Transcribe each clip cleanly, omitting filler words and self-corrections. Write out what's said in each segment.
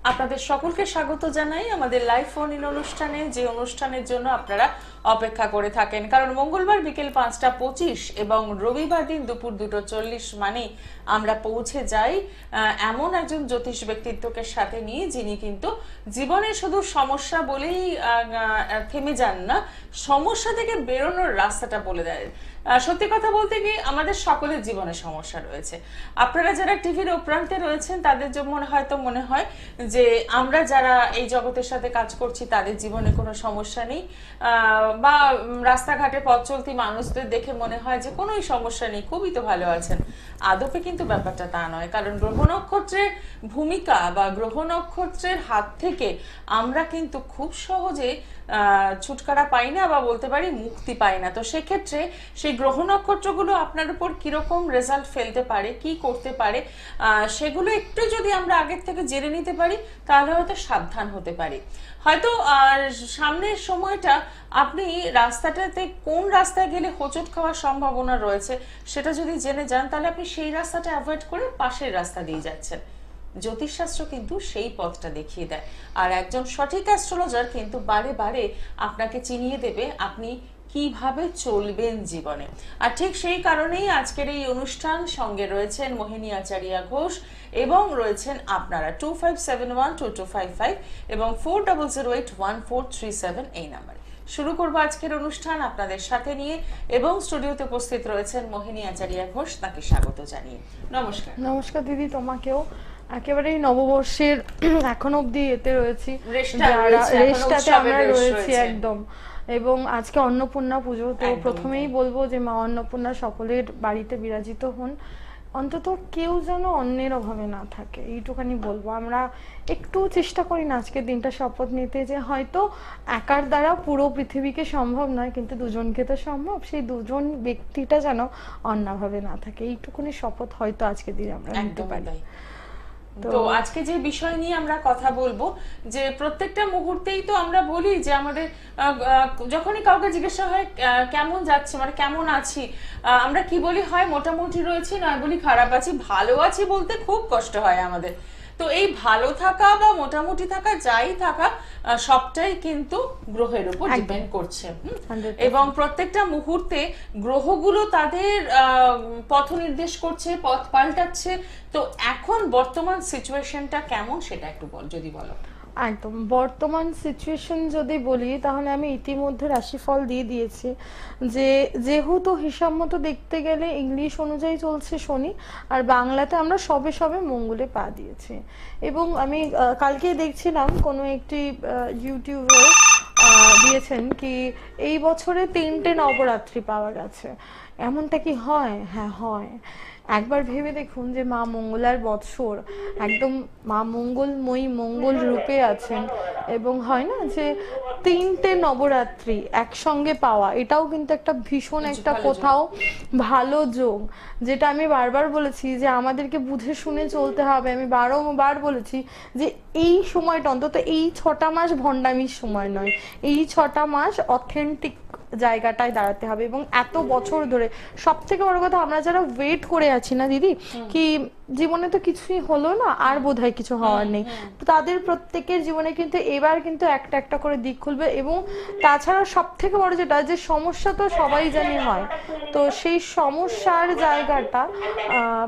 আপনাদের সকলকে স্বাগত জানাই আমাদের লাইভ ফোন ইন অনুষ্ঠানে, যে অনুষ্ঠানের জন্য আপনারা অপেক্ষা করে থাকেন। কারণ মঙ্গলবার বিকেল 5:25 এবং রবিবার দিন দুপুর 2:40 মানে আমরা পৌঁছে যাই এমন একজন জ্যোতিষ ব্যক্তিত্বকে সাথে নিয়ে, যিনি কিন্তু জীবনে শুধু সমস্যা বলেই থেমে যান না, সমস্যা থেকে বেরোনোর রাস্তাটা বলে দেয়। সত্যি কথা বলতে কি, আমাদের সকলের জীবনে সমস্যা রয়েছে। আপনারা যারা টিভির প্রান্তে রয়েছেন তাদের জন্য হয়তো মনে হয় যে আমরা যারা এই জগতের সাথে কাজ করছি তাদের জীবনে কোনো সমস্যা নেই, বা রাস্তাঘাটে পথ চলতি মানুষদের দেখে মনে হয় যে কোনোই সমস্যা নেই, খুবই তো ভালো আছেন। আদপে কিন্তু ব্যাপারটা তা নয়, কারণ গ্রহ নক্ষত্রের ভূমিকা বা গ্রহ নক্ষত্রের হাত থেকে আমরা কিন্তু খুব সহজে ছুটকারা পাই না, বা বলতে পারি মুক্তি পাই না। তো সেক্ষেত্রে সেই গ্রহ নক্ষত্রগুলো আপনার উপর কিরকম রেজাল্ট ফেলতে পারে, কি করতে পারে, সেগুলো একটু যদি আমরা আগের থেকে জেনে নিতে পারি তাহলে হয়তো সাবধান হতে পারি। হয়তো সামনের সময়টা আপনি রাস্তাটাতে কোন রাস্তায় গেলে হোঁচট খাওয়ার সম্ভাবনা রয়েছে সেটা যদি জেনে যান, তাহলে আপনি সেই রাস্তাটা অ্যাভয়েড করে পাশের রাস্তা দিয়ে যাচ্ছেন। জ্যোতিষশাস্ত্র কিন্তু সেই পথটা দেখিয়ে দেয়, আর একজন সঠিক অ্যাস্ট্রোলজার কিন্তু বারে বারে আপনাকে চিনিয়ে দেবে আপনি কিভাবে চলবেন জীবনে। আর ঠিক সেই কারণেই আজকের এই অনুষ্ঠান, সঙ্গে রয়েছেন মোহিনী আচারিয়া ঘোষ এবং রয়েছেন আপনারা 25712255 এবং 40081437 এই নাম্বারে। শুরু করবো আজকের অনুষ্ঠান আপনাদের সাথে নিয়ে, এবং স্টুডিওতে উপস্থিত রয়েছেন মোহিনী আচারিয়া ঘোষ, তাকে স্বাগত জানিয়ে। নমস্কার। নমস্কার দিদি, তোমাকেও। একেবারেই নববর্ষের এখন অবধি এতে রয়েছি, রেস্টটাতে আমরা রয়েছি একদম। এবং আজকে অন্নপূর্ণা পুজো, তো প্রথমেই বলবো যে মা অন্নপূর্ণা সকলের বাড়িতে বিরাজিত হন, অন্তত কেউ যেন অন্যের অভাবে না থাকে, এইটুখানি বলবো। আমরা একটু চেষ্টা করি না আজকের দিনটা শপথ নিতে, যে হয়তো একার দ্বারা পুরো পৃথিবীকে সম্ভব নয়, কিন্তু দুজনকে তো সম্ভব, সেই দুজন ব্যক্তিটা যেন অন্যভাবে না থাকে, এইটুকুনি শপথ হয়তো আজকের দিনে আমরা নিতে পারি। তো আজকে যে বিষয় নিয়ে আমরা কথা বলবো, যে প্রত্যেকটা মুহূর্তেই তো আমরা বলি যে আমাদের যখনই কাউকে জিজ্ঞাসা হয় কেমন যাচ্ছে, মানে কেমন আছি, আমরা কি বলি, হয় মোটামুটি রয়েছি, নয় বলি খারাপ আছি। ভালো আছি বলতে খুব কষ্ট হয় আমাদের। তো এই ভালো থাকা বা মোটামুটি থাকা, যাই থাকা, সবটাই কিন্তু গ্রহের উপর ডিপেন্ড করছে। এবং প্রত্যেকটা মুহূর্তে গ্রহগুলো তাদের পথ নির্দেশ করছে, পথ পাল্টাচ্ছে। তো এখন বর্তমান সিচুয়েশনটা কেমন সেটা একটু যদি বলো। একদম বর্তমান সিচুয়েশন যদি বলি, তাহলে আমি ইতিমধ্যে রাশিফল দিয়ে দিয়েছি, যে যেহেতু হিসাব মতো দেখতে গেলে ইংলিশ অনুযায়ী চলছে শনি, আর বাংলাতে আমরা সবে সবে মঙ্গলে পা দিয়েছি। এবং আমি কালকে দেখছিলাম কোনো একটি ইউটিউবে দিয়েছেন কি এই বছরে 3টে নবরাত্রি পাওয়া গেছে। এমনটা কি হয়? হ্যাঁ হয়। একবার ভেবে দেখুন যে মা মঙ্গলার বৎসর, একদম মা মঙ্গলময়ী মঙ্গল রূপে আছেন, এবং হয় না যে 3টে নবরাত্রি একসঙ্গে পাওয়া, এটাও কিন্তু একটা ভীষণ একটা কোথাও ভালো যোগ, যেটা আমি বারবার বলেছি যে আমাদেরকে বুঝে শুনে চলতে হবে। আমি বারবার বলেছি যে এই সময়টা অন্তত এই 6টা মাস ভণ্ডামির সময় নয়, এই 6টা মাস অথেন্টিক জায়গাটায় দাঁড়াতে হবে। এবং এত বছর ধরে সব থেকে বড় কথা, আমরা যারা ওয়েট করে আছি না দিদি, কি জীবনে তো কিছুই হলো না, আর বোধহয় কিছু হওয়ার নেই, তো তাদের প্রত্যেকের জীবনে কিন্তু এবার কিন্তু একটা একটা করে দিক খুলবে। এবং তাছাড়া সব থেকে বড় যেটা, যে সমস্যা তো সবাই জানি হয়, তো সেই সমস্যার জায়গাটা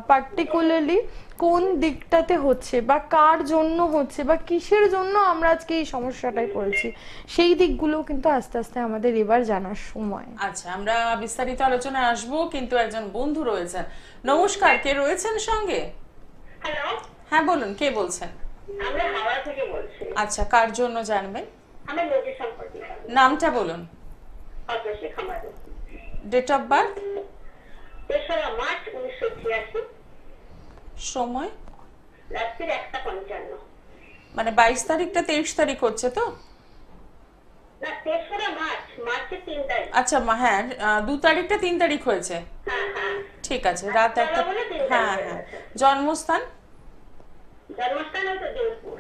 পার্টিকুলারলি কোন দিকটাতে হচ্ছে, বা কার জন্য হচ্ছে, বা কিসের জন্য আমরা আজকে এই সমস্যাটায় পড়েছি, সেই দিকগুলো কিন্তু আস্তে আস্তে আমাদের এবার জানার সময়। আচ্ছা, আমরা বিস্তারিত আলোচনায় আসবো, কিন্তু একজন বন্ধু রয়েছেন। নমস্কার, কে রয়েছেন সঙ্গে? হ্যালো, হ্যাঁ বলুন, কে বলছেন? আমরা হাওড়া থেকে বলছি। আচ্ছা, কার জন্য জানবেন? আমি নদী সম্পর্কে। নামটা বলুন। Atasi Khamaru. Date of birth? 3রা মার্চ 1986। সময়? রাত্রি 1:55। মানে 22 তারিখটা 23 তারিখ হচ্ছে তো? না, 3রা মার্চ, মার্চের 3 তারিখ। আচ্ছা, হ্যাঁ 2 তারিখটা 3 তারিখ হয়েছে। হ্যাঁ হ্যাঁ, ঠিক আছে, রাত 1টা। হ্যাঁ হ্যাঁ। জন্মস্থান? জন্মস্থান হচ্ছে দেবপুর।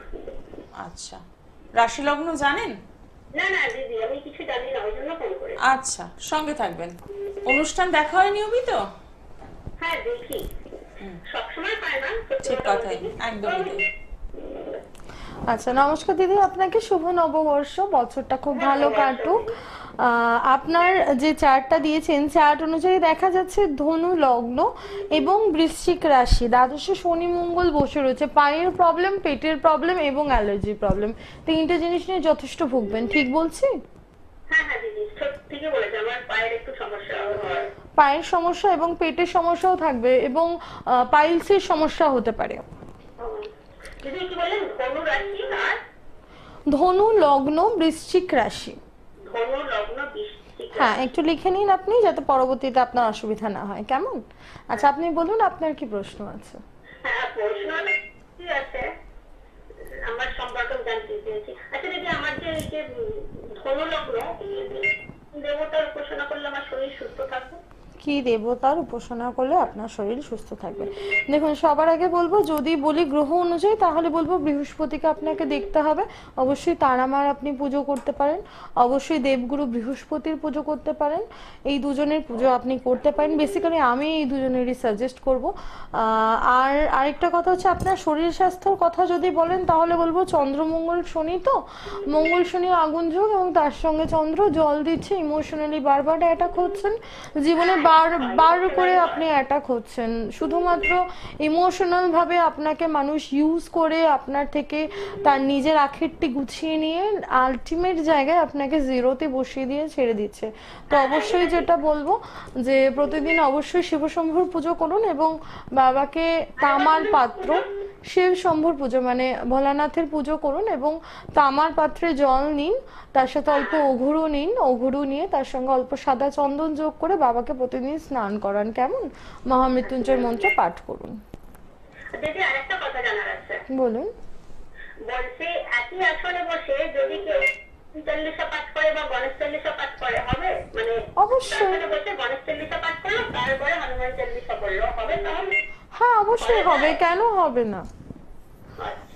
আচ্ছা, রাশি লগ্ন জানেন? না না দিদি, আমি কিছু জানি না, ওই জন্য ফোন করেছি। আচ্ছা, সঙ্গে থাকবেন। অনুষ্ঠান দেখা হয় নিয়মিত? হ্যাঁ দেখি, সবসময় পাই না। ঠিক কথাই, একদমই তাই। আচ্ছা, নমস্কার দিদি, আপনাকে শুভ নববর্ষ, বছরটা খুব ভালো কাটুক। আপনার যে চার্টটা দিয়েছেন, চার্ট অনুযায়ী দেখা যাচ্ছে ধনু লগ্ন এবং বৃশ্চিক রাশি, দ্বাদশে শনি মঙ্গল বসে রয়েছে। পায়ের প্রবলেম, পেটের প্রবলেম এবং অ্যালার্জি প্রবলেম, তিনটে জিনিস নিয়ে যথেষ্ট ভুগবেন, ঠিক বলছি? হ্যাঁ হ্যাঁ দিদি, ঠিকই বলেছে, আমার পায়ের একটু সমস্যা হয়। পায়ের সমস্যা এবং পেটের সমস্যাও থাকবে এবং পাইলসের সমস্যা হতে পারে। দিদি কি বললেন, ধনু রাশি আর ধনু লগ্ন বৃশ্চিক রাশি। ধনু লগ্ন বৃশ্চিক হ্যাঁ, একটু লিখে নিন আপনি, যাতে পরবর্তীতে আপনার অসুবিধা না হয়, কেমন? আচ্ছা, আপনি বলুন আপনার কি প্রশ্ন আছে। হ্যাঁ, প্রশ্ন কি আছে আমার সম্পর্কে জানতে চেয়েছি। আচ্ছা দিদি, আমার যে এই যে ধনু লগ্ন, দেবতার উপাসনা করলে আমার শরীর সুস্থ থাকবে? কি দেবতার উপাসনা করলে আপনার শরীর সুস্থ থাকবে? দেখুন, সবার আগে বলবো, যদি বলি গ্রহ অনুযায়ী, তাহলে বলবো বৃহস্পতিকে আপনাকে দেখতে হবে। অবশ্যই তারামার আপনি পুজো করতে পারেন, অবশ্যই দেবগুরু বৃহস্পতির পুজো করতে পারেন, এই দুজনের পুজো আপনি করতে পারেন। বেসিক্যালি আমি এই দুজনেরই সাজেস্ট করব। আর আরেকটা কথা হচ্ছে, আপনার শরীর স্বাস্থ্যের কথা যদি বলেন, তাহলে বলবো চন্দ্রমঙ্গল শনি, তো মঙ্গল শনি আগুন যোগ, এবং তার সঙ্গে চন্দ্র জল দিচ্ছে, ইমোশনালি বারবার অ্যাটাক হচ্ছেন, জীবনে বার করে আপনি অ্যাটাক হচ্ছেন। শুধুমাত্র ইমোশনাল ভাবে আপনাকে মানুষ ইউজ করে আপনার থেকে তার নিজের আখেরটি গুছিয়ে নিয়ে আলটিমেট জায়গায় আপনাকে জিরোতে বসিয়ে দিয়ে ছেড়ে দিচ্ছে। তো অবশ্যই যেটা বলবো, যে প্রতিদিন অবশ্যই শিবশম্ভুর পুজো করুন এবং বাবাকে তামার পাত্র, শিব শম্ভুর পুজো মানে ভোলানাথের পুজো করুন এবং তামার পাত্রে জল নিন, তার সাথে অল্প অঘুরু নিন, অঘুরু নিয়ে তার সঙ্গে অল্প সাদা চন্দন যোগ করে বাবাকে প্রতিদিন স্নান করান, কেমন? মহামৃত্যুঞ্জয় মন্ত্র পাঠ করুন। দিদি আরেকটা কথা জানার আছে। বলুন। বলছি, একই আসনে বসে যদি কেউ চল্লিশা পাঠ করে বা গণেশ চল্লিশা পাঠ করে হবে? মানে অবশ্যই। আসনে বসে গণেশ চল্লিশা পাঠ করলো, তারপরে হনুমান চল্লিশা পড়লো, হবে তাহলে? হ্যাঁ, অবশ্যই হবে, কেন হবে না?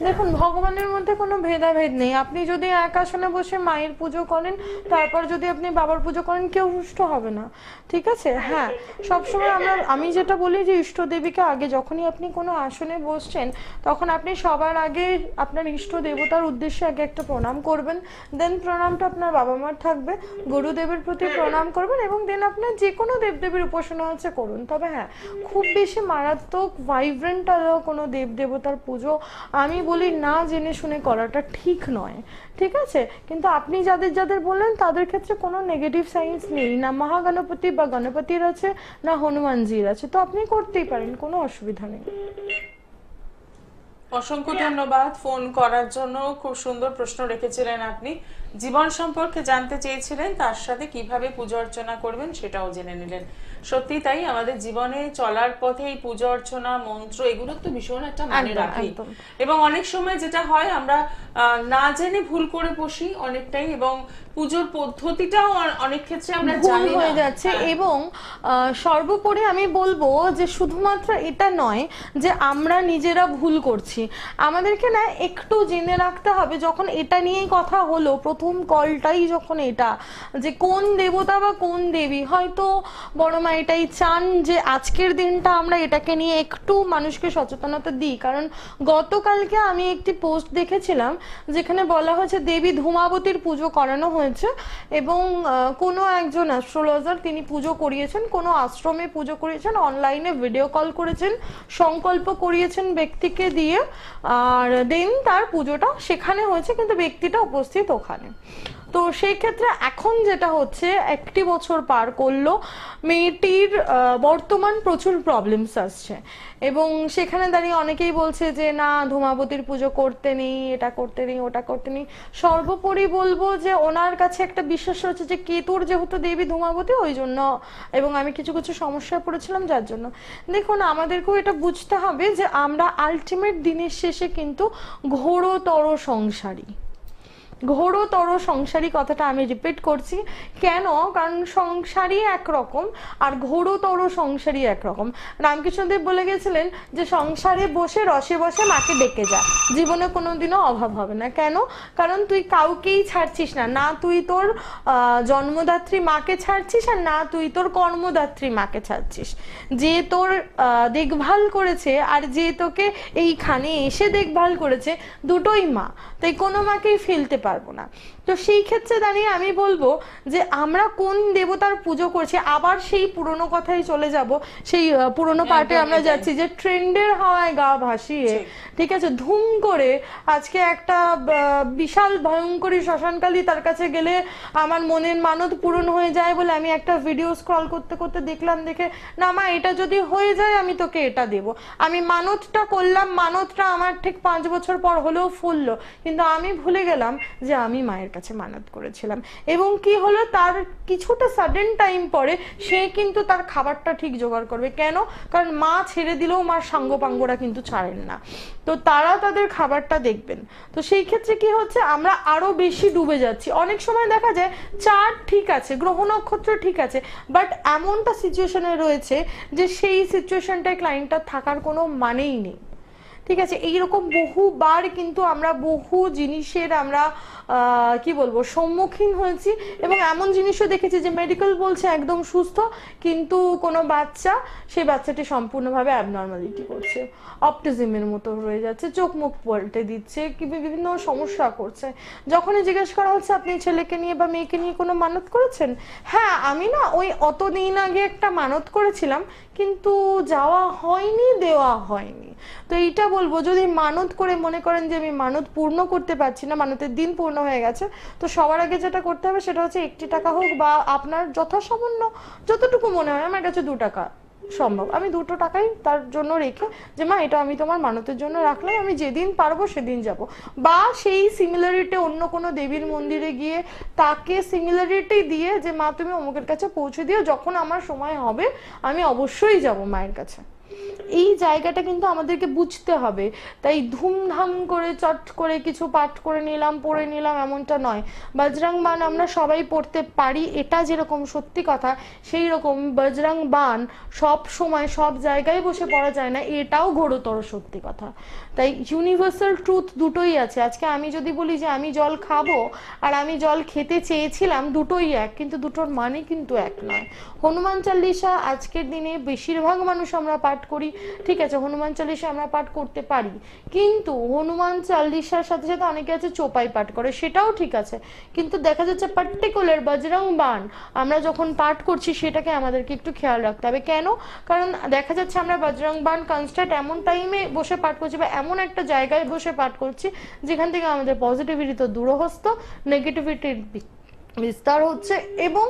দেখুন, ভগবানের মধ্যে কোনো ভেদাভেদ নেই। আপনি যদি এক আসনে বসে মায়ের পুজো করেন, তারপর যদি আপনি বাবার পুজো করেন, কেউ রুষ্ট হবে না, ঠিক আছে? হ্যাঁ, সবসময় আমি যেটা বলি যে ইষ্ট দেবীকে আগে, যখনই আপনি কোনো আসনে বসছেন, তখন আপনি সবার আগে আপনার ইষ্ট দেবতার উদ্দেশ্যে আগে একটা প্রণাম করবেন। দেন প্রণামটা আপনার বাবা মার থাকবে, গুরুদেবের প্রতি প্রণাম করবেন, এবং দেন আপনার যে কোনো দেবদেবীর উপাসনা আছে করুন। তবে হ্যাঁ, খুব বেশি মারাত্মক ভাইব্রেন্ট কোনো দেবদেবতার পুজো আমি বলি না জেনে শুনে করাটা ঠিক নয়, ঠিক আছে? কিন্তু আপনি যাদের যাদের বললেন, তাদের ক্ষেত্রে কোনো নেগেটিভ সাইন্স নেই, না মহাগণপতি বা গণপতির আছে, না হনুমানজির আছে, তো আপনি করতেই পারেন, কোনো অসুবিধা নেই। অসংখ্য ধন্যবাদ ফোন করার জন্য। খুব সুন্দর প্রশ্ন রেখেছিলেন আপনি। জীবন সম্পর্কে জানতে চেয়েছিলেন, তার সাথে কিভাবে পুজো অর্চনা করবেন সেটাও জেনে নিলেন। সত্যি তাই, আমাদের জীবনে চলার পথে এই পুজো অর্চনা, মন্ত্র, এগুলো তো ভীষণ একটা মানে রাখি। এবং অনেক সময় যেটা হয়, আমরা না জেনে ভুল করে বসি অনেকটাই, এবং পুজোর পদ্ধতিটাও অনেক ক্ষেত্রে আমরা জানি হয়ে যাচ্ছে। এবং সর্বোপরি আমি বলবো যে শুধুমাত্র এটা নয় যে আমরা নিজেরা ভুল করছি, আমাদেরকে না একটু জেনে রাখতে হবে। যখন এটা নিয়েই কথা হলো, প্রথম কলটাই যখন এটা, যে কোন দেবতা বা কোন দেবী, হয়তো বড় মা এটাই চান যে আজকের দিনটা আমরা এটাকে নিয়ে একটু মানুষকে সচেতনতা দিই। কারণ গতকালকে আমি একটি পোস্ট দেখেছিলাম যেখানে বলা হয়েছে দেবী ধূমাবতীর পুজো করানো হয়েছে, এবং কোনো একজন অ্যাস্ট্রোলজার তিনি পুজো করিয়েছেন, কোনো আশ্রমে পুজো করিয়েছেন, অনলাইনে ভিডিও কল করেছেন, সংকল্প করিয়েছেন ব্যক্তিকে দিয়ে, আর দেন তার পুজোটা সেখানে হয়েছে, কিন্তু ব্যক্তিটা উপস্থিত ওখানে। তো সেই ক্ষেত্রে এখন যেটা হচ্ছে, একটি বছর পার করলো, মেয়েটির বর্তমান প্রচুর প্রবলেমস আসছে, এবং সেখানে দাঁড়িয়ে অনেকেই বলছে যে না, ধূমাবতীর পুজো করতে নেই, এটা করতে নেই, ওটা করতে নেই। সর্বোপরি বলবো যে ওনার কাছে একটা বিশ্বাস হচ্ছে যে কেতুর যেহেতু দেবী ধূমাবতী, ওই জন্য, এবং আমি কিছু কিছু সমস্যায় পড়েছিলাম যার জন্য। দেখুন, আমাদেরকেও এটা বুঝতে হবে যে আমরা আলটিমেট দিনের শেষে কিন্তু ঘোরতর সংসারী। ঘোরতর সংসারী কথাটা আমি রিপিট করছি, কেন? কারণ সংসারী একরকম আর ঘোরতর সংসারী একরকম। রামকৃষ্ণদেব বলে গেছিলেন যে সংসারে বসে রসে বসে মাকে ডেকে যা, জীবনে কোনোদিনও অভাব হবে না। কেন? কারণ তুই কাউকেই ছাড়ছিস না, না তুই তোর জন্মদাত্রী মাকে ছাড়ছিস, আর না তুই তোর কর্মদাত্রী মাকে ছাড়ছিস। যে তোর দেখভাল করেছে আর যে তোকে এইখানে এসে দেখভাল করেছে, দুটোই মা। তো তাই কোনো মাকেই ফেলতে পারবো না। তো সেই ক্ষেত্রে দাঁড়িয়ে আমি বলবো যে আমরা কোন দেবতার পুজো করছি, আবার সেই পুরনো কথাই চলে যাব, সেই পুরনো পার্টে আমরা যাচ্ছি যে ট্রেন্ডের হাওয়ায় গা ভাসিয়ে, ঠিক আছে, ধুম করে আজকে একটা বিশাল ভয়ঙ্করী শ্মশানকালী, তার কাছে গেলে আমার মনের মানত পূরণ হয়ে যায় বলে আমি একটা ভিডিও স্ক্রল করতে করতে দেখলাম, দেখে না মা এটা যদি হয়ে যায় আমি তোকে এটা দেব, আমি মানতটা করলাম, মানতটা আমার ঠিক 5 বছর পর হলেও ফুললো, কিন্তু আমি ভুলে গেলাম যে আমি মায়ের কাছে মানত করেছিলাম। এবং কি হলো, তার কিছুটা সাডেন টাইম পরে সে কিন্তু তার খাবারটা ঠিক জোগাড় করবে। কেন? কারণ মা ছেড়ে দিলেও মার সাঙ্গপাঙ্গরা কিন্তু ছাড়েন না, তো তারা তাদের খাবারটা দেখবেন। তো সেই ক্ষেত্রে কি হচ্ছে, আমরা আরো বেশি ডুবে যাচ্ছি। অনেক সময় দেখা যায় চার্ট ঠিক আছে, গ্রহ নক্ষত্র ঠিক আছে, বাট এমনটা সিচুয়েশনে রয়েছে যে সেই সিচুয়েশনটায় ক্লায়েন্টটার থাকার কোনো মানেই নেই। ঠিক আছে, এইরকম বহুবার কিন্তু আমরা বহু জিনিসের আমরা কি বলবো সম্মুখীন হয়েছি, এবং এমন জিনিসও দেখেছি যে মেডিকেল বলছে একদম সুস্থ, কিন্তু কোনো বাচ্চা, সেই বাচ্চাটি সম্পূর্ণভাবে অ্যাবনর্মালিটি করছে, অপটিজমের মতো হয়ে যাচ্ছে, চোখ মুখ পাল্টে দিচ্ছে, কি বিভিন্ন সমস্যা করছে। যখনই জিজ্ঞেস করা হচ্ছে আপনি ছেলেকে নিয়ে বা মেয়েকে নিয়ে কোনো মানত করেছেন, হ্যাঁ আমি না ওই অতদিন আগে একটা মানত করেছিলাম, কিন্তু যাওয়া হয়নি, দেওয়া হয়নি। তো এইটা বলবো, যদি মানত করে মনে করেন যে আমি মানত পূর্ণ করতে পারছি না, মানতের দিন পূর্ণ হয়ে গেছে, তো সবার আগে যেটা করতে হবে সেটা হচ্ছে 1টি টাকা হোক বা আপনার যথাসামান্য যতটুকু মনে হয়, আমার কাছে 2 টাকা সম্ভব, আমি 2টো টাকাই তার জন্য রেখে যে মা এটা আমি তোমার মানতের জন্য রাখলাম, আমি যেদিন পারবো সেদিন যাব। বা সেই সিমিলারিটি অন্য কোনো দেবীর মন্দিরে গিয়ে তাকে সিমিলারিটি দিয়ে যে মা তুমি অমুকের কাছে পৌঁছে দিও, যখন আমার সময় হবে আমি অবশ্যই যাব মায়ের কাছে। এই জায়গাটা কিন্তু আমাদেরকে বুঝতে হবে। তাই ধুমধাম করে চট করে কিছু পাঠ করে নিলাম, পড়ে নিলাম, এমনটা নয়। বজরং বান আমরা সবাই পড়তে পারি, এটা যেরকম সত্যি কথা, সেই রকম বজরং বান সব সময় সব জায়গায় বসে পড়া যায় না, এটাও ঘোরতর সত্যি কথা। তাই ইউনিভার্সাল ট্রুথ দুটোই আছে। আজকে আমি যদি বলি যে আমি জল খাবো আর আমি জল খেতে চেয়েছিলাম, দুটোই এক, কিন্তু দুটোর মানে কিন্তু এক নয়। হনুমান চালিসা আজকের দিনে বেশিরভাগ মানুষ আমরা পাঠ করি, ঠিক আছে, হনুমান চালিসা আমরা পাঠ করতে পারি, কিন্তু হনুমান চালিসার সাথে সাথে অনেকে আছে চোপাই পাঠ করে, সেটাও ঠিক আছে, কিন্তু দেখা যাচ্ছে পার্টিকুলার বজরং বান আমরা যখন পাঠ করছি সেটাকে আমাদেরকে একটু খেয়াল রাখতে হবে। কেন? কারণ দেখা যাচ্ছে আমরা বজরং বান কনস্ট্যান্ট এমন টাইমে বসে পাঠ করছি বা এমন একটা জায়গায় বসে পাঠ করছি যেখান থেকে আমাদের পজিটিভিটি তো দূরহস্ত, নেগেটিভিটির বিস্তার হচ্ছে, এবং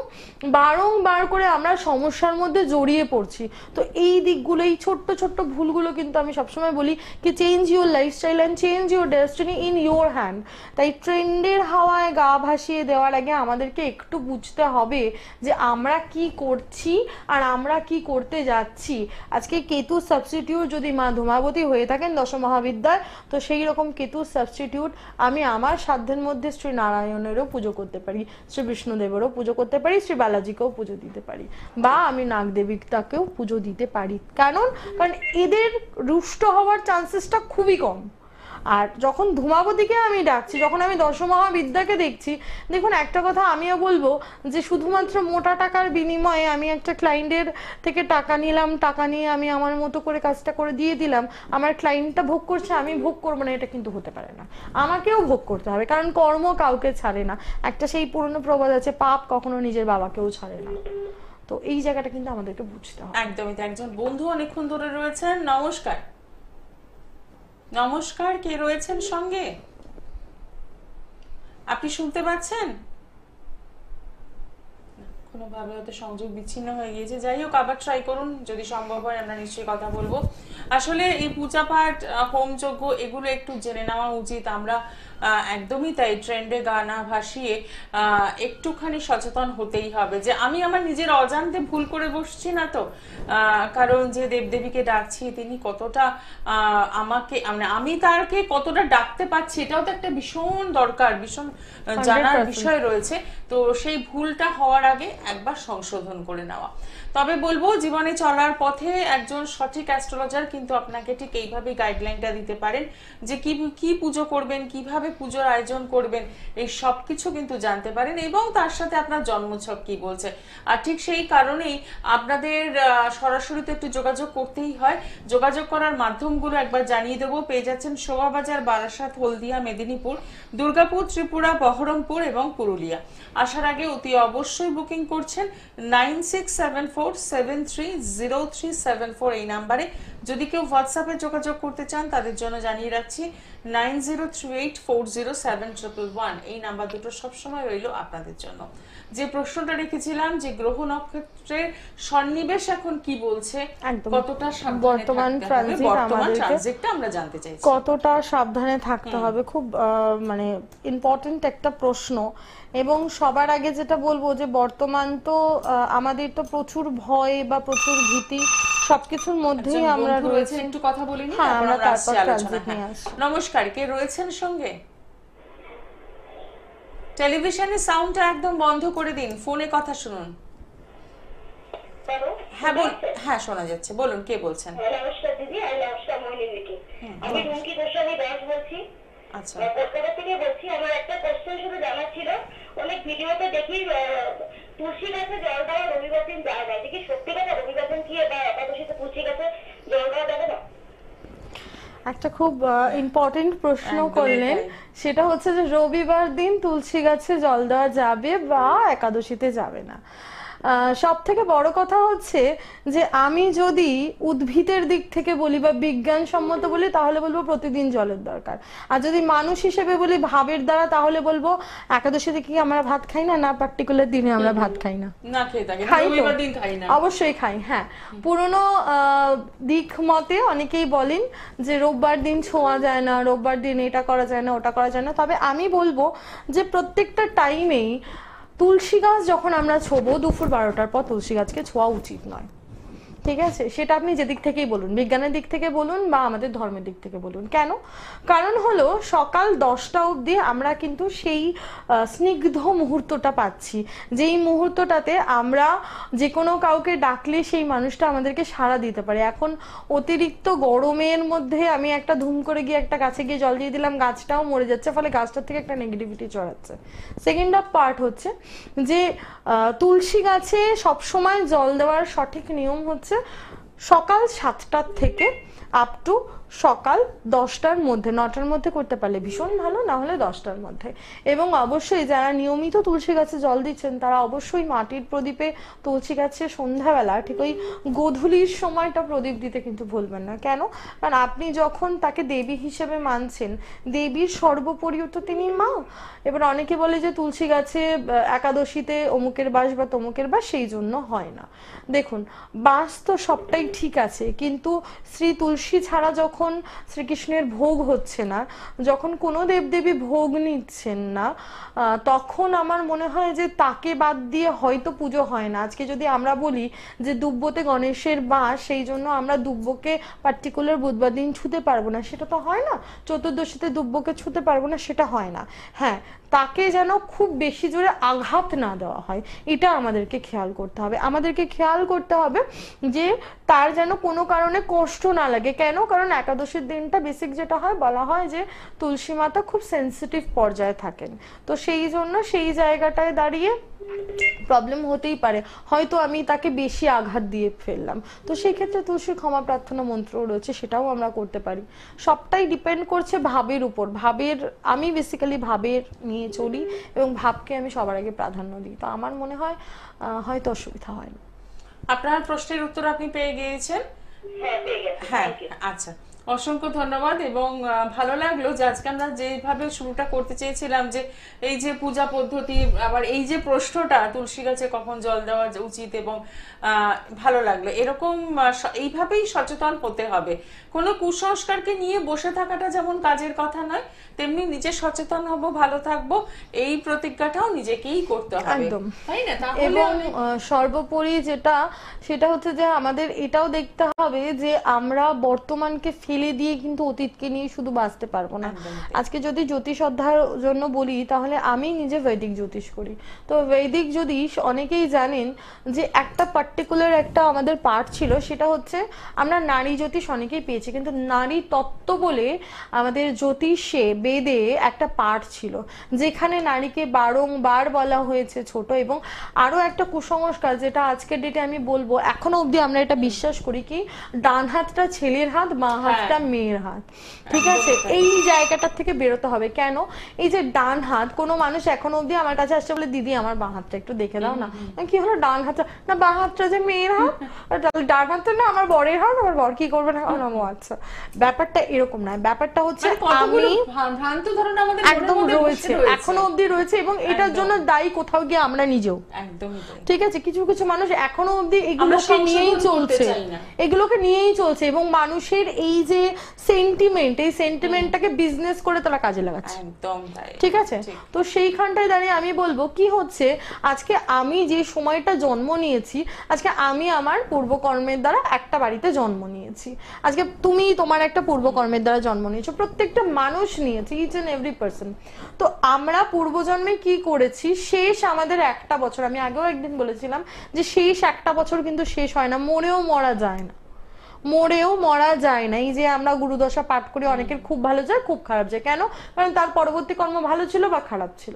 বারংবার করে আমরা সমস্যার মধ্যে জড়িয়ে পড়ছি। তো এই দিকগুলো, এই ছোট্ট ছোট্ট ভুলগুলো কিন্তু আমি সবসময় বলি কি change your lifestyle and change your destiny in your hand. তাই ট্রেন্ডের হাওয়ায় গা ভাসিয়ে দেওয়ার আগে আমাদেরকে একটু বুঝতে হবে যে আমরা কি করছি আর আমরা কি করতে যাচ্ছি। আজকে কেতু সাবস্টিটিউট যদি মা ধূমাবতী হয়ে থাকেন দশমহাবিদ্যায়, তো সেই রকম কেতু সাবস্টিটিউট আমি আমার সাধ্যের মধ্যে শ্রী নারায়ণেরও পুজো করতে পারি, শ্রী বিষ্ণুদেবেরও পুজো করতে পারি, শ্রী বালাজিকেও পুজো দিতে পারি, বা আমি নাগদেবীটাকেও পুজো দিতে পারি। কারণ এদের রুষ্ট হওয়ার চান্সেসটা খুবই কম। আর যখন ধূমাবতীকে আমি ডাকছি, যখন আমি দশমহাবিদ্যাকে দেখছি, দেখুন একটা কথা আমিও বলবো যে শুধুমাত্র মোটা টাকার বিনিময়ে আমি একটা ক্লায়েন্টের থেকে টাকা নিলাম, টাকা নিয়ে আমি আমার মতো করে কাজটা করে দিয়ে দিলাম, আমার ক্লায়েন্টটা ভোগ করছে আমি ভোগ করবো না, এটা কিন্তু হতে পারে না। আমাকেও ভোগ করতে হবে, কারণ কর্ম কাউকে ছাড়ে না। একটা সেই পুরনো প্রবাদ আছে, পাপ কখনো নিজের বাবাকেও ছাড়ে না। তো এই জায়গাটা কিন্তু আমাদেরকে বুঝতে হবে। একদমই। একজন বন্ধু অনেকক্ষণ ধরে রয়েছেন। নমস্কার। নমস্কার, কে রয়েছেন সঙ্গে? আপনি শুনতে পাচ্ছেন? কোনোভাবে হয়তো সংযোগ বিচ্ছিন্ন হয়ে গিয়েছে। যাই হোক, আবার ট্রাই করুন, যদি সম্ভব হয় আমরা নিশ্চয়ই কথা বলবো। আসলে এই পূজা পাঠ, হোম যজ্ঞ, এগুলো একটু জেনে নেওয়া উচিত। আমরা একদমই তাই, ট্রেন্ডে গানা ভাসিয়ে একটুখানি সচেতন হতেই হবে যে আমি আমার নিজের অজান্তে ভুল করে বসছি না তো। কারণ যে দেবদেবীকে ডাকছি তিনি কতটা আমাকে, আমি তারকে কতটা ডাকতে পারছি, এটাও তো একটা ভীষণ দরকার, ভীষণ জানার বিষয় রয়েছে। তো সেই ভুলটা হওয়ার আগে একবার সংশোধন করে নেওয়া। তবে বলবো জীবনে চলার পথে একজন সঠিক অ্যাস্ট্রোলজার কিন্তু আপনাকে ঠিক এইভাবে গাইডলাইনটা দিতে পারেন যে কি পুজো করবেন, কিভাবে পুজোর আয়োজন করবেন, এই সব কিছু কিন্তু জানতে পারেন, এবং তার সাথে আপনার জন্মছক কি বলছে। আর ঠিক সেই কারণেই আপনাদের সরাসরি তো একটু যোগাযোগ করতেই হয়। যোগাযোগ করার মাধ্যমগুলো একবার জানিয়ে দেবো। পেয়ে যাচ্ছেন শোভাবাজার, বারাসাত, হলদিয়া, মেদিনীপুর, দুর্গাপুর, ত্রিপুরা, বহরমপুর এবং পুরুলিয়া। আসার আগে অতি অবশ্যই বুকিং করছেন 9674730374 এই নাম্বারে। যদি কেউ হোয়াটসঅ্যাপে যোগাযোগ করতে চান তাদের জন্য জানিয়ে রাখছি 9038407111 এই নাম্বার দুটো সবসময় রইল আপনাদের জন্য। যে প্রশ্নটা রেখেছিলাম যে গ্রহ নক্ষত্রের সন্নিবেশ এখন কি বলছে, একদম। কতটা বর্তমান ট্রানজিটটা আমরা জানতে চাইছি, কতটা সাবধানে থাকতে হবে, খুব মানে ইম্পর্টেন্ট একটা প্রশ্ন। এবং সবার আগে যেটা বলবো যে বর্তমান তো আমাদের তো প্রচুর ভয় বা প্রচুর ভীতি সবকিছুর মধ্যেই আমরা রয়েছি। একটু কথা বলিনি, হ্যাঁ, তারপর আমরা আমরা আসছি তারপর আলোচনা। ট্রানজিট নিয়ে হ্যাঁ। আসছি। নমস্কার, কে রয়েছেন সঙ্গে? টেলিভিশনের সাউন্ডটা একদম বন্ধ করে দিন, ফোনে কথা শুনুন। হ্যালো, হ্যাঁ শোনা যাচ্ছে, বলুন কে বলছেন? নমস্কার দিদি, আমি নমস্কার মহিলিকে। আমি রুমকি গোস্বামী দাস বলছি, আচ্ছা, কলকাতা থেকে বলছি। আমার একটা কোশ্চেন শুধু জানার ছিল। অনেক ভিডিওতে দেখি তুলসী গাছে জল দেওয়া রবিবার দিন যাওয়া যায়, দেখি সত্যি কথা রবিবার দিন কি বা একাদশীতে তুলসী গাছে জল দেওয়া যাবে না? একটা খুব ইম্পর্টেন্ট প্রশ্ন করলেন, সেটা হচ্ছে যে রবিবার দিন তুলসী গাছে জল দেওয়া যাবে বা একাদশীতে যাবে না। সব থেকে বড় কথা হচ্ছে যে আমি যদি উদ্ভিদের দিক থেকে বলি বা বিজ্ঞানসম্মত বলি তাহলে বলবো প্রতিদিন জলের দরকার। আর যদি মানুষ হিসেবে বলি ভাবের দ্বারা তাহলে বলবো একাদশীতে কি আমরা ভাত খাই না, না পার্টিকুলার দিনে আমরা ভাত খাই না, না খেয়ে থাকি, খাই তো, রবিবার দিন খাই না, অবশ্যই খাই। হ্যাঁ, পুরনো দিক মতে অনেকেই বলেন যে রোববার দিন ছোঁয়া যায় না, রোববার দিন এটা করা যায় না, ওটা করা যায় না। তবে আমি বলবো যে প্রত্যেকটা টাইমেই তুলসী গাছ যখন আমরা ছোবো দুপুর 12টার পর তুলসী গাছকে ছোঁয়া উচিত নয়। ঠিক আছে, সেটা আপনি যেদিক থেকেই বলুন, বিজ্ঞানের দিক থেকে বলুন বা আমাদের ধর্মের দিক থেকে বলুন। কেন? কারণ হলো সকাল 10টা অবধি আমরা কিন্তু সেই স্নিগ্ধ মুহূর্তটা পাচ্ছি, যেই মুহূর্তটাতে আমরা যে কোনো কাউকে ডাকলে সেই মানুষটা আমাদেরকে সাড়া দিতে পারে। এখন অতিরিক্ত গরমের মধ্যে আমি একটা ধুম করে গিয়ে একটা গাছে গিয়ে জল দিয়ে দিলাম, গাছটাও মরে যাচ্ছে, ফলে গাছটার থেকে একটা নেগেটিভিটি চড়াচ্ছে। সেকেন্ড অফ পার্ট হচ্ছে যে তুলসী গাছে সবসময় জল দেওয়ার সঠিক নিয়ম হচ্ছে সকাল 7টার থেকে আপ টু সকাল 10টার মধ্যে, 9টার মধ্যে করতে পারলে ভীষণ ভালো, না হলে 10টার মধ্যে। এবং অবশ্যই যারা নিয়মিত তুলসী গাছে জল দিচ্ছেন তারা অবশ্যই মাটির প্রদীপে তুলসী গাছে সন্ধ্যাবেলা ঠিক ওই গোধূলির সময়টা প্রদীপ দিতে কিন্তু ভুলবেন না। কেন? কারণ আপনি যখন তাকে দেবী হিসেবে মানছেন, দেবীর সর্বোপরিও তো তিনি মা। এবার অনেকে বলে যে তুলসী গাছে একাদশীতে অমুকের বাস বা তমুকের বাস, সেই জন্য হয় না। দেখুন, বাস তো সবটাই ঠিক আছে, কিন্তু শ্রী তুলসী ছাড়া যখন শ্রীকৃষ্ণের ভোগ হচ্ছে না, যখন কোনো দেবদেবী ভোগ নিচ্ছেন না, তখন আমার মনে হয় যে তাকে বাদ দিয়ে হয়তো পুজো হয় না। আজকে যদি আমরা বলি যে দুব্বতে গণেশের বাস, সেই জন্য আমরা দুব্বকে পার্টিকুলার বুধবার দিন ছুতে পারবো না, সেটা তো হয় না। চতুর্দশীতে দুব্বকে ছুতে পারবো না, সেটা হয় না। হ্যাঁ, তাকে যেন খুব বেশি জোরে আঘাত না দেওয়া হয়, এটা আমাদেরকে খেয়াল করতে হবে। আমাদেরকে খেয়াল করতে হবে যে তার যেন কোনো কারণে কষ্ট না লাগে। কেন? কারণ একাদশীর দিনটা বেসিক যেটা হয়, বলা হয় যে তুলসী মাতা খুব সেন্সিটিভ পর্যায়ে থাকেন, তো সেই জন্য সেই জায়গাটায় দাঁড়িয়ে প্রবলেম হতেই পারে, হয়তো আমি তাকে বেশি আঘাত দিয়ে ফেললাম, তো সেই ক্ষেত্রে তুলসীর ক্ষমা প্রার্থনা মন্ত্র রয়েছে, সেটাও আমরা করতে পারি। সবটাই ডিপেন্ড করছে ভাবের উপর। আমি বেসিক্যালি ভাবের নিয়ে চলি এবং ভাবকে আমি সবার আগে প্রাধান্য দিই, তো আমার মনে হয় হয়তো অসুবিধা হয় না। আপনার প্রশ্নের উত্তর আপনি পেয়ে গিয়েছেন? হ্যাঁ, আচ্ছা, অসংখ্য ধন্যবাদ। এবং ভালো লাগলো যে আজকে আমরা যেভাবে শুরুটা করতে চেয়েছিলাম, যে এই যে পূজা পদ্ধতি, আবার এই যে প্রশ্নটা তুলসী গাছে কখন জল দেওয়া উচিত, এবং ভালো লাগলো। এরকম এইভাবেই সচেতন হতে হবে। কোনো কুসংস্কারকে নিয়ে বসে থাকাটা যেমন কাজের কথা নয়, তেমনি নিজে সচেতন হব, ভালো থাকবো, এই প্রতিজ্ঞাটাও নিজেকেই করতে হবে, একদম, তাই না? এবং সর্বোপরি যেটা, সেটা হচ্ছে যে আমাদের এটাও দেখতে হবে যে আমরা বর্তমানকে ফেলে দিয়ে কিন্তু অতীতকে নিয়ে শুধু বাঁচতে পারবো না। আজকে যদি জ্যোতিষ অধ্যায়ের জন্য বলি তাহলে আমি নিজে বৈদিক জ্যোতিষ করি। তো বৈদিক জ্যোতিষ অনেকেই জানেন যে একটা পার্টিকুলার একটা আমাদের পার্ট ছিল, সেটা হচ্ছে আমরা নারী জ্যোতিষ অনেকেই পেয়েছি, কিন্তু নারী তত্ত্ব বলে আমাদের জ্যোতিষে বেদে একটা পার্ট ছিল যেখানে নারীকে বারংবার বলা হয়েছে ছোট। এবং আরো একটা কুসংস্কার যেটা আজকের ডেটে আমি বলবো, এখনো অবধি আমরা এটা বিশ্বাস করি কি ডান হাতটা ছেলের হাত, বাঁ হাতটা মেয়ের হাত। ঠিক আছে, এই জায়গাটার থেকে বেরোতে হবে। কেন এই যে ডান হাত, কোনো মানুষ এখনো অবধি আমার কাছে আসছে বলে দিদি আমার বাঁ হাতটা একটু দেখে দাও না, কি হলো ডান হাতটা না, বাঁ হাতটা যে মেয়ের হাত, ডান হাতটা না আমার বরের হাত, আমার বর কি করবে না। আচ্ছা, ব্যাপারটা এরকম নয়, ব্যাপারটা হচ্ছে আমি ভ্রান্ত ধারণা আমাদের একদম রয়েছে, এখনো অবধি রয়েছে, এবং এটার জন্য দায়ী কোথাও গিয়ে আমরা নিজেও। একদমই তাই। ঠিক আছে, কিছু কিছু মানুষ এখনো অবধি এগুলোকে নিয়েই চলছে, এগুলোকে নিয়েই চলছে, এবং মানুষের এই যে সেন্টিমেন্ট, এই সেন্টিমেন্টটাকে বিজনেস করে তারা কাজে লাগাচ্ছে। একদম তাই। ঠিক আছে, তো সেইখানটায় দাঁড়িয়ে আমি বলবো কি হচ্ছে, আজকে আমি যে সময়টা জন্ম নিয়েছি, আজকে আমি আমার পূর্বকর্মের দ্বারা একটা বাড়িতে জন্ম নিয়েছি, আজকে তুমি তোমার একটা পূর্বকর্মের দ্বারা জন্ম নিয়েছো, প্রত্যেকটা মানুষ নিয়েছে, ইচ এন্ড এভরি পার্সন। তো আমরা পূর্বজন্মে কি করেছি, শেষ আমাদের একটা বছর, আমি আগেও একদিন বলেছিলাম যে শেষ একটা বছর কিন্তু শেষ হয় না, মরেও মরা যায় না, মরেও মরা যায় না। এই যে আমরা গুরুদশা পাঠ করি, অনেকের খুব ভালো যায়, খুব খারাপ যায়, কেন? কারণ তার পরবর্তী কর্ম ভালো ছিল বা খারাপ ছিল।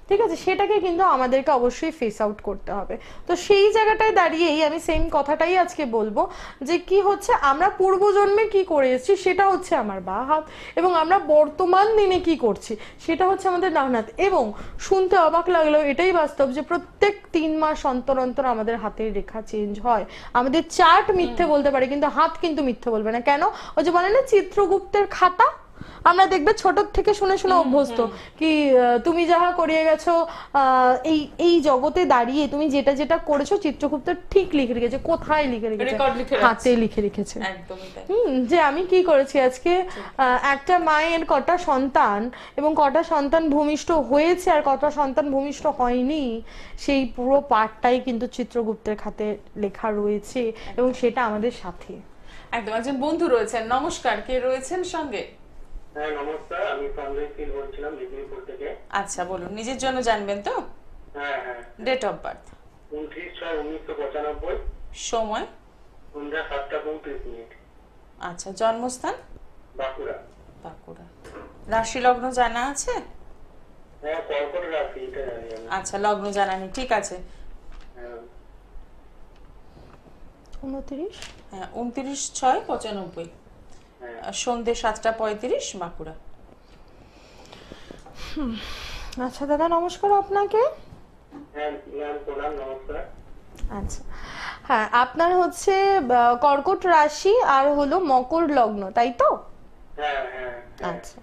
ঠিক আছে, সেটাকে কিন্তু আমাদেরকে অবশ্যই ফেস আউট করতে হবে। তো সেই জায়গাটায় দাঁড়িয়েই আমি সেম কথাটাই আজকে বলবো যে কি হচ্ছে, আমরা পূর্বজন্মে কি করে এসেছি সেটা হচ্ছে আমার বাঁ হাত, এবং আমরা বর্তমান দিনে কি করছি সেটা হচ্ছে আমাদের ডান হাত। এবং শুনতে অবাক লাগলেও এটাই বাস্তব যে প্রত্যেক 3 মাস অন্তর অন্তর আমাদের হাতের রেখা চেঞ্জ হয়। আমাদের চার্ট মিথ্যে বলতে পারে কিন্তু হাত কিন্তু মিথ্যে বলবে না। কেন? ওই যে বলে না চিত্রগুপ্তের খাতা, আমরা দেখবে ছোট থেকে শুনে শুনে অভ্যস্ত কি তুমি যাহা করিয়ে গেছো এই এই জগতে দাঁড়িয়ে তুমি যেটা যেটা করেছো চিত্রগুপ্ত ঠিক লিখে রেখেছে, কোথায় লিখে রেখেছে, হাতে লিখে রেখেছে। যে আমি কি করেছি আজকে, একটা মায়ের কটা সন্তান এবং কটা সন্তান ভূমিষ্ঠ হয়েছে আর কটা সন্তান ভূমিষ্ঠ হয়নি, সেই পুরো পাঠটাই কিন্তু চিত্রগুপ্তের খাতে লেখা রয়েছে, এবং সেটা আমাদের সাথে। একদম। একজন বন্ধু রয়েছেন, নমস্কার, কে রয়েছেন সঙ্গে? হ্যাঁ নমস্কার, আমি সঞ্জয় শীল বলছিলাম মেদিনীপুর থেকে। আচ্ছা বলুন, নিজের জন্য জানবেন তো? হ্যাঁ হ্যাঁ। Date of birth? 29/6/1995। সময়? সন্ধ্যা 7:35। আচ্ছা, জন্মস্থান? বাঁকুড়া। বাঁকুড়া। রাশি লগ্ন জানা আছে? হ্যাঁ, কর্কট রাশি, এটা জানি আমি। আচ্ছা, লগ্ন জানা নেই, ঠিক আছে। হ্যাঁ 29। হ্যাঁ 29/6/95। সন্ধ্যে 7:35 বাঁকুড়া। আচ্ছা দাদা নমস্কার আপনাকে। হ্যাঁ ম্যাম প্রণাম, নমস্কার। আচ্ছা হ্যাঁ, আপনার হচ্ছে কর্কট রাশি আর হলো মকর লগ্ন, তাই তো? হ্যাঁ হ্যাঁ। আচ্ছা,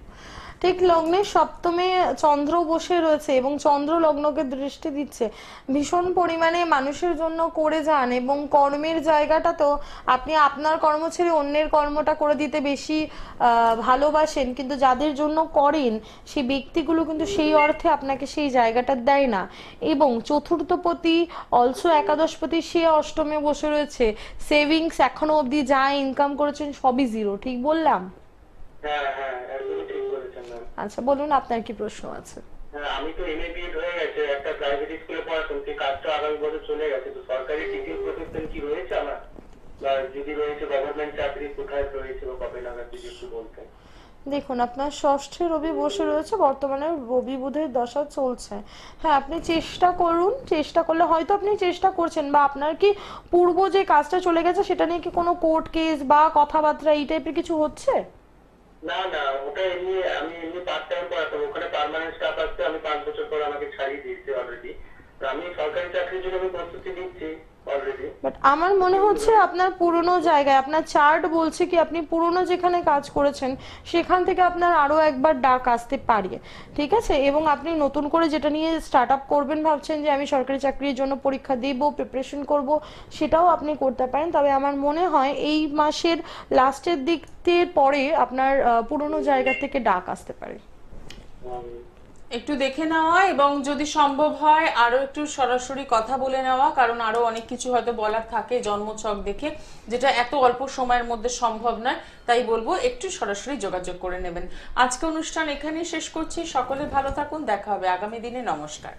ঠিক লগ্নে সপ্তমে চন্দ্র বসে রয়েছে এবং চন্দ্র লগ্নকে দৃষ্টি দিচ্ছে, ভীষণ পরিমাণে মানুষের জন্য করে যান, এবং কর্মের জায়গাটা তো আপনি আপনার কর্ম ছেড়ে অন্যের কর্মটা করে দিতে বেশি ভালোবাসেন, কিন্তু যাদের জন্য করেন সেই ব্যক্তিগুলো কিন্তু সেই অর্থে আপনাকে সেই জায়গাটা দেয় না। এবং চতুর্থপতি অলসো একাদশপতি সে অষ্টমে বসে রয়েছে, সেভিংস এখনো অবধি যা ইনকাম করেছেন সবই জিরো, ঠিক বললাম? হ্যাঁ হ্যাঁ, একদমই ঠিক বলেছেন ম্যাম। আচ্ছা বলুন, আপনার কি প্রশ্ন আছে? হ্যাঁ, আমি তো এমএ বিএড হয়ে গেছে, একটা প্রাইভেট স্কুলে পড়াতাম, সেই কাজটা আগামী বছর চলে গেছে। তো সরকারি টিচিং প্রফেশন কি রয়েছে আমার, বা যদি রয়েছে গভর্নমেন্ট চাকরি কোথায় রয়েছে বা কবে নাগাদ, যদি একটু বলতেন। দেখুন, আপনার ষষ্ঠে রবি বসে রয়েছে, বর্তমানে রবি বুধের দশা চলছে। হ্যাঁ, আপনি চেষ্টা করুন, চেষ্টা করলে হয়তো আপনি চেষ্টা করছেন, বা আপনার কি পূর্ব যে কাজটা চলে গেছে সেটা নিয়ে কি কোনো কোর্ট কেস বা কথাবার্তা এই টাইপের কিছু হচ্ছে? না না, ওটা এমনি আমি এমনি পার্ট টাইম পড়াতাম, ওখানে পার্মানেন্ট স্টাফ আসছে, আমি 5 বছর পর আমাকে ছাড়িয়ে দিয়েছে অলরেডি। আমি সরকারি চাকরির জন্য আমি প্রস্তুতি নিচ্ছি অলরেডি। বাট আমার মনে হচ্ছে আপনার পুরনো জায়গায়, আপনার চার্ট বলছে কি আপনি পুরনো যেখানে কাজ করেছেন সেখান থেকে আপনার আরো একবার ডাক আসতে পারে, ঠিক আছে? এবং আপনি নতুন করে যেটা নিয়ে স্টার্ট আপ করবেন ভাবছেন যে আমি সরকারি চাকরির জন্য পরীক্ষা দেব, প্রিপারেশন করব, সেটাও আপনি করতে পারেন। তবে আমার মনে হয় এই মাসের লাস্টের দিক পরে আপনার পুরনো জায়গা থেকে ডাক আসতে পারে। একটু দেখে নেওয়া এবং যদি সম্ভব হয় আরো একটু সরাসরি কথা বলে নেওয়া, কারণ আরো অনেক কিছু হয়তো বলার থাকে জন্মছক দেখে, যেটা এত অল্প সময়ের মধ্যে সম্ভব নয়। তাই বলবো একটু সরাসরি যোগাযোগ করে নেবেন। আজকে অনুষ্ঠান এখানেই শেষ করছি। সকলে ভালো থাকুন, দেখা হবে আগামী দিনে। নমস্কার।